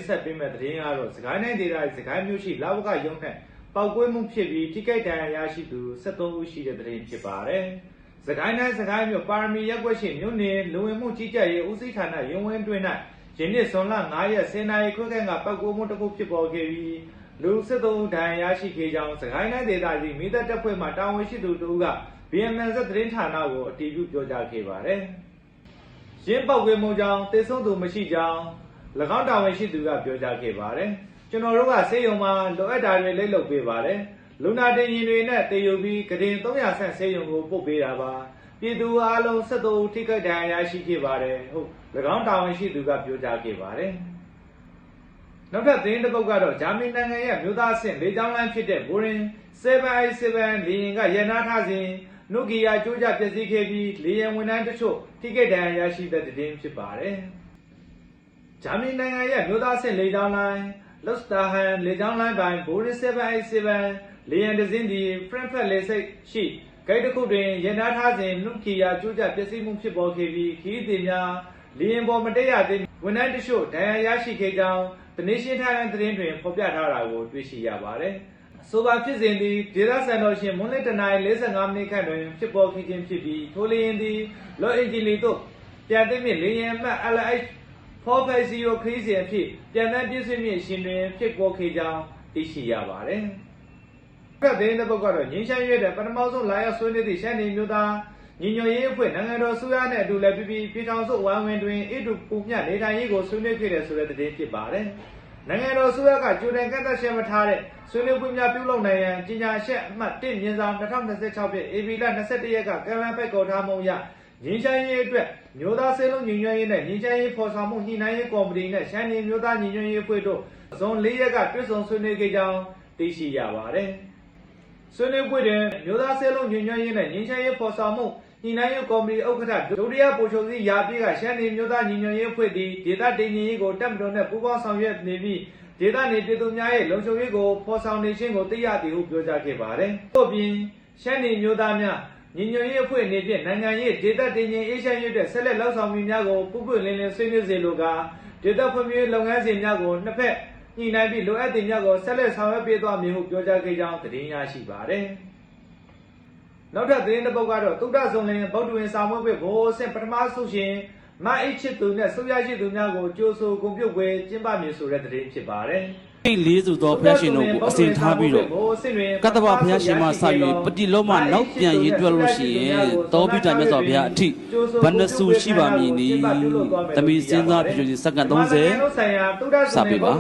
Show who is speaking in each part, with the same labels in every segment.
Speaker 1: ဆက်ပေးမဲ့သတင်းကတော့စကိုင်းတိုင်းဒေသကြီးစကိုင်းမြို့ရှိလာဝကရုံးနဲ့ပောက်ကွဲမှုဖြစ်ပြီးထိခိုက်ဒဏ်ရာရရှိသူ73ဦးရှိတဲ့သတင်းဖြစ်ပါတယ်။စကိုင်းတိုင်းစကိုင်းမြို့ပါရမီရပ်ကွက်ရှိမြို့နယ်လူဝင်မှုကြီးကြပ်ရေးဦးစီးဌာနရုံးဝင်းတွင်၌ယနေ့ဇွန်လ9ရက်10နာရီခွဲခန့်ကပောက်ကွဲမှုတစ်ခုဖြစ်ပေါ်ခဲ့ပြီးလူ73ဦးဒဏ်ရာရရှိခဲ့ကြောင်းစကိုင်းတိုင်းဒေသကြီးမိသက်တပ်ဖွဲ့မှတာဝန်ရှိသူတို့က BMNZ သတင်းဌာနကိုအတည်ပြုပြောကြားခဲ့ပါတယ်။ရင်းပောက်ကွဲမှုကြောင့်တေဆုံးသူမရှိကြောင်း၎င်းတာဝန်ရှိသူကပြောကြားခဲ့ပါတယ်။ကျွန်တော်တို့ကဆေးရုံမှာလိုအပ်တာတွေလိမ့်လုပ်ပေးပါတယ်။လူနာတင်ရင်တွေနဲ့တေယူပြီးကတင်300ဆန့်ဆေးရုံကိုပို့ပေးတာပါ။ပြည်သူအားလုံး73ဦးထိခိုက်ဒဏ်ရာရရှိခဲ့ပါတယ်။ဟုတ်၎င်းတာဝန်ရှိသူကပြောကြားခဲ့ပါတယ်။နောက်ထပ်သတင်းတစ်ပုဒ်ကတော့ဂျာမနီနိုင်ငံရဲ့မြို့သားအဆင့်လေကြောင်းလိုင်းဖြစ်တဲ့ Boeing 787 လေယာဉ်ကရန်နာထားစဉ်နုကီယာကျိုးကျပျက်စီးခဲ့ပြီးလေယာဉ်ဝန်ထမ်းတချို့ထိခိုက်ဒဏ်ရာရရှိတဲ့သတင်းဖြစ်ပါတယ်။ဂျာမနီနိုင်ငံရဲ့မြို့သားအဆင့်လေကြောင်းလိုင်း Lufthansa လေကြောင်းလိုင်းပိုင် Boeing 787 လေယာဉ်တစ်စင်းသည် Frankfurt လေဆိပ်ရှိဂိတ်တစ်ခုတွင်ရန်နာထားစဉ်နုကီယာကျိုးကျပျက်စီးမှုဖြစ်ပေါ်ခဲ့ပြီးခရီးသည်များလေယာဉ်ပေါ်မတက်ရသေးဝန်ထမ်းတချို့ဒဏ်ရာရရှိခဲ့ကြောင်း The Nation Thailand သတင်းတွင်ဖော်ပြထားတာကိုတွေ့ရှိရပါတယ်။ဆိုပါဖြစ်စဉ်သည်ဒေသစံတော်ရှင်မွန်းလင်းတနာရီ45မိနစ်ခန့်တွင်ဖြစ်ပေါ်ခဲ့ခြင်းဖြစ်ပြီးထိုလေယာဉ်သည်လော့အင်ဂျင်လီတို့ပြန်သိမ့်လေယာဉ်အမှတ် LH 450ခရီးစဉ်အဖြစ်ပြန်တမ်းပြည့်စုံမြင့်ရှင်တွင်ဖြစ်ပေါ်ခဲ့ကြောင်းသိရှိရပါတယ်။ကသတင်းတစ်ပုဒ်ကတော့ငင်းချမ်းရွေးတဲ့ပထမဆုံးလာရောက်ဆွေးနွေးသည့်ရှမ်းနေမျိုးသားညီညွတ်ရေးအဖွဲ့နိုင်ငံတော်စုရနဲ့အတူလည်းပြည်ထောင်စုဝိုင်းဝင်တွင်အတူပူမြနေထိုင်ရေးကိုဆွေးနွေးခဲ့တဲ့ဆိုတဲ့သတင်းဖြစ်ပါတယ်။နိုင်ငံတော်စုရကကြိုတင်ကန့်သက်ချက်မထားတဲ့ဆွေးနွေးပွဲများပြုလုပ်နိုင်ရန်ကြေညာချက်အမှတ်1/2026ဖြင့် AB လ21ရက်ကကံလန်းဖိတ်ခေါ်ထားမှုအရငင်းချမ်းရေးအတွက်မျိုးသားစေလုံးညီညွတ်ရေးနဲ့ငင်းချမ်းရေးဖော်ဆောင်မှုညှိနှိုင်းရေးကော်မတီနဲ့ရှမ်းပြည်မျိုးသားညီညွတ်ရေးအဖွဲ့တို့ဇွန်4ရက်ကတွေ့ဆုံဆွေးနွေးခဲ့ကြောင်းသိရှိရပါတယ်။ဆွေးနွေးပွဲတွင်မျိုးသားစေလုံးညီညွတ်ရေးနဲ့ငင်းချမ်းရေးဖော်ဆောင်မှုညှိနှိုင်းရေးကော်မတီဥက္ကဋ္ဌဒုတိယဗိုလ်ချုပ်ကြီးရာပြည့်ကရှမ်းပြည်မျိုးသားညီညွတ်ရေးအဖွဲ့သည်ဒေသတည်ငြိမ်ရေးကိုတပ်မတော်နဲ့ပူးပေါင်းဆောင်ရွက်နေပြီးဒေသနေပြည်သူများရဲ့လုံခြုံရေးကိုဖော်ဆောင်နေခြင်းကိုသိရသည်ဟုပြောကြားခဲ့ပါတယ်။ထို့ပြင်ရှမ်းပြည်မျိုးသားများညီညွတ်ရေးအဖွဲ့အနေဖြင့်နိုင်ငံရေးဒေသတည်ငြိမ်အေးချမ်းရေးအတွက်ဆက်လက်လှုပ်ဆောင်မှုများကိုပုဂ္ဂိုလ်လင်းလင်းဆွေးနွေးစေလိုကဒေသဖွံ့ဖြိုးရေးလုပ်ငန်းစဉ်များကိုနှစ်ဖက်ညှိနှိုင်းပြီးလိုအပ်တဲ့များကိုဆက်လက်ဆောင်ရွက်ပေးသွားမည်ဟုပြောကြားခဲ့ကြောင်းသတင်းရရှိပါတယ်။နောက်ထပ်သတင်းတစ်ပုဒ်ကတော့သုဒ္ဓဇုံလင်ဗုဒ္ဓဝင်ဆောင်မွေးပွဲဘိုးအဆင့်ပထမဆုရှင်မအိတ်ချစ်သူနဲ့ဆုရရှိသူများကိုကြိုးဆိုဂုဏ်ပြုပွဲကျင်းပမည်ဆိုတဲ့သတင်းဖြစ်ပါတယ်။
Speaker 2: လေးစုသောဖျားရှင်တို့ကိုအစဉ်ထားပြီးတော့ကတ္တဗဖျားရှင်မှစ၍ပတိလောမှနောက်ပြန်ရေးတွက်လို့ရှိရင်သောပိတမြတ်စွာဘုရားအထိဘဏ္ဍစုရှိပါမည်နီတမီစဉ်းစားဖြစ်စက္ကန့်30စပြီပါ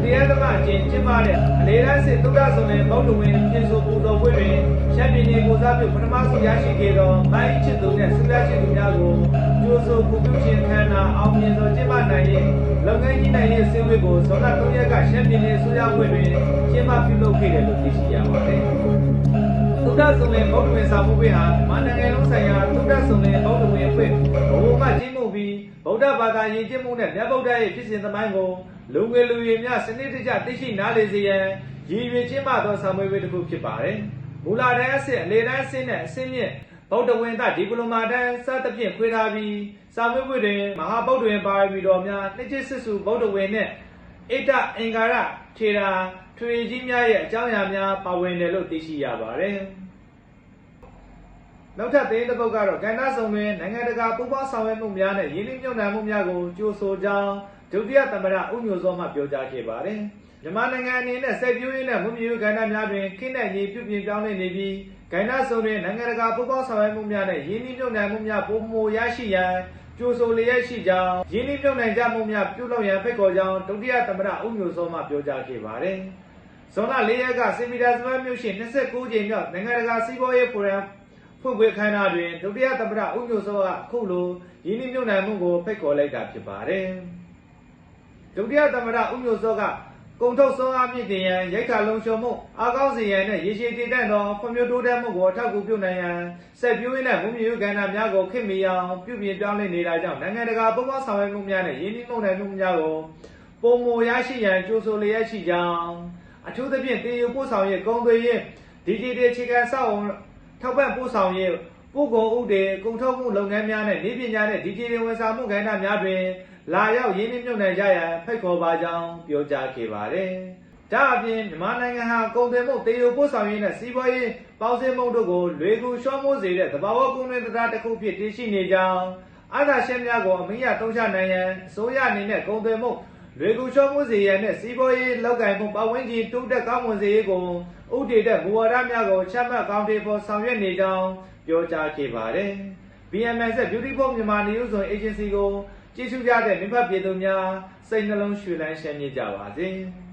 Speaker 1: တရားဓမ္မအကျင့်ကျင်းပတဲ့အလေတန်းစစ်သုဒ္ဓဇုံလင်ဗုဒ္ဓဝင်ပြင်ဆိုပူဇော်ပွဲတွင်ရှမ်းပြည်နယ်ကိုစားပြုပထမဆုံးရရှိခဲ့သောမိုင်းချစ်သူနဲ့ဆုရရှိသူများကိုကျိုးဆိုဂုဏ်ပြုခြင်းခမ်းနားအောင်မြင်စွာကျင်းပနိုင်ရေးလုပ်ငန်းကြီးနိုင်ရေးအစည်းအဝေးကိုဇွန်လ3ရက်ကရှမ်းပြည်နယ်ဆိုရပွဲတွင်ကျင်းပပြုလုပ်ခဲ့တယ်လို့သိရှိရပါတယ်။သုဒ္ဓဇုံလင်ဗုဒ္ဓဝင်ဆောင်မှုပွဲဟာမန္တလေးလုံးဆိုင်ရာသုဒ္ဓဇုံလင်ဗုဒ္ဓဝင်အဖွဲ့ဘုံမှကြီးမှုပြီးဗုဒ္ဓဘာသာယဉ်ကျေးမှုနဲ့မြတ်ဗုဒ္ဓရဲ့ဖြစ်စဉ်သမိုင်းကိုလူငယ်လူရွယ်များစနစ်တကျသိရှိနားလည်စေရန်ရည်ရွယ်ကျင်းပသောဆောင်ပွဲတစ်ခုဖြစ်ပါတယ်။မူလတန်းအဆင့်အလေတန်းအဆင့်နဲ့အဆင့်မြင့်ဗုဒ္ဓဝင်သဒီပလိုမာတန်းစသဖြင့်ခွဲထားပြီးဆောင်ပွဲတွင်မဟာဗုဒ္ဓဝင်ပါရမီတော်များနှစ်ကျစစ်စုဗုဒ္ဓဝင်နဲ့ဣတ္တအင်္ဂါရထေရာထွေကြီးများရဲ့အကြောင်းအရာများပါဝင်တယ်လို့သိရှိရပါတယ်။နောက်ထပ်သတင်းတစ်ပုဒ်ကတော့ကဏ္ဍဆောင်တွင်နိုင်ငံတကာပူးပေါင်းဆောင်ရွက်မှုများနဲ့ရင်းနှီးမြှုပ်နှံမှုများကိုကြိုဆိုကြောင်းဒုတိယသမ္မတဦးညိုစောမှပြောကြားခဲ့ပါတယ်။မြန်မာနိုင်ငံအနေနဲ့စိုက်ပျိုးရေးနဲ့မွေးမြူရေးကဏ္ဍများတွင်ခေတ်နဲ့ညီပြုပြင်ပြောင်းလဲနေပြီးကဏ္ဍဆောင်တွင်နိုင်ငံတကာပူးပေါင်းဆောင်ရွက်မှုများနဲ့ရင်းနှီးမြှုပ်နှံမှုများပိုမိုရရှိရန်ကြိုဆိုလျက်ရှိကြောင်းရင်းနှီးမြှုပ်နှံကြမှုများပြုလုပ်ရန်ဖိတ်ခေါ်ကြောင်းဒုတိယသမ္မတဦးညိုစောမှပြောကြားခဲ့ပါတယ်။ဇွန်လ4ရက်ကစင်ပီတာစပယ်မြို့ရှိ29ကြိမ်မြောက်နိုင်ငံတကာစီးပွားရေးဖိုရမ်ဖွင့်ပွဲခမ်းနားတွင်ဒုတိယသမ္မတဦးညိုစောကအခုလိုရင်းနှီးမြှုပ်နှံမှုကိုဖိတ်ခေါ်လိုက်တာဖြစ်ပါတယ်။ဒုတိယသမ္မတဦးညိုစောကကုန်ထုတ်စွမ်းအားမြင့်တင်ရန်ရိက္ခာလုံခြုံမှုအားကောင်းစေရန်နဲ့ရေရှည်တည်တံ့သောဖွံ့ဖြိုးတိုးတက်မှုကိုအထောက်အကူပြုနိုင်ရန်စိုက်ပျိုးရေးနဲ့မွေးမြူရေးကဏ္ဍများကိုခေတ်မီအောင်ပြုပြင်ပြောင်းလဲနေတာကြောင့်နိုင်ငံတကာပူးပေါင်းဆောင်ရွက်မှုများနဲ့ရင်းနှီးမြှုပ်နှံမှုများကိုပုံမရရှိရန်ကြိုးဆိုလျက်ရှိကြောင်းအထူးသဖြင့်တည်ယူပို့ဆောင်ရေးကုန်သွယ်ရေးဒီဂျစ်တယ်အခြေခံစောင့်ထောက်ပံ့ပို့ဆောင်ရေးပ ပို့ကုန်ဥဒေကုန်ထုတ်မှုလုပ်ငန်းများနဲ့နေပညာနဲ့ဒီပြည်ဝန်ဆောင်မှုကဏ္ဍများတွင်လာရောက်ရင်းနှီးမြှုပ်နှံကြရန်ဖိတ်ခေါ်ပါကြောင်းပြောကြားခဲ့ပါတယ်။ဒါအပြင်မြန်မာနိုင်ငံဟာကုန်သွယ်မှုတေယိုပို့ဆောင်ရေးနဲ့စီးပွားရေးပေါင်းစည်းမှုတို့ကိုလွေကူရှော့မိုးစေတဲ့သဘာဝကုန်သွယ်တရားတစ်ခုဖြစ်တည်ရှိနေကြောင်းအာဏာရှင်များကိုအမိရသုံးချနိုင်ရန်အစိုးရအနေနဲ့ကုန်သွယ်မှုလွေကူရှော့မိုးစေရန်နဲ့စီးပွားရေးလောက်ကိုင်မှုပတ်ဝန်းကျင်တိုးတက်ကောင်းမွန်စေရေးကိုဥတည်တဲ့မူဝါဒများကိုချမှတ်ကောင်းတဲ့ပေါ်ဆောင်ရွက်နေကြောင်းပြောကြားခဲ့ပါတယ်။ BMS Beautiful Myanmar News Agency ကိုကြည့်ရှုကြတဲ့မိဘပြည်သူများစိတ်နှလုံးရွှင်လန်းရှမ်းမြေ့ကြပါစေ။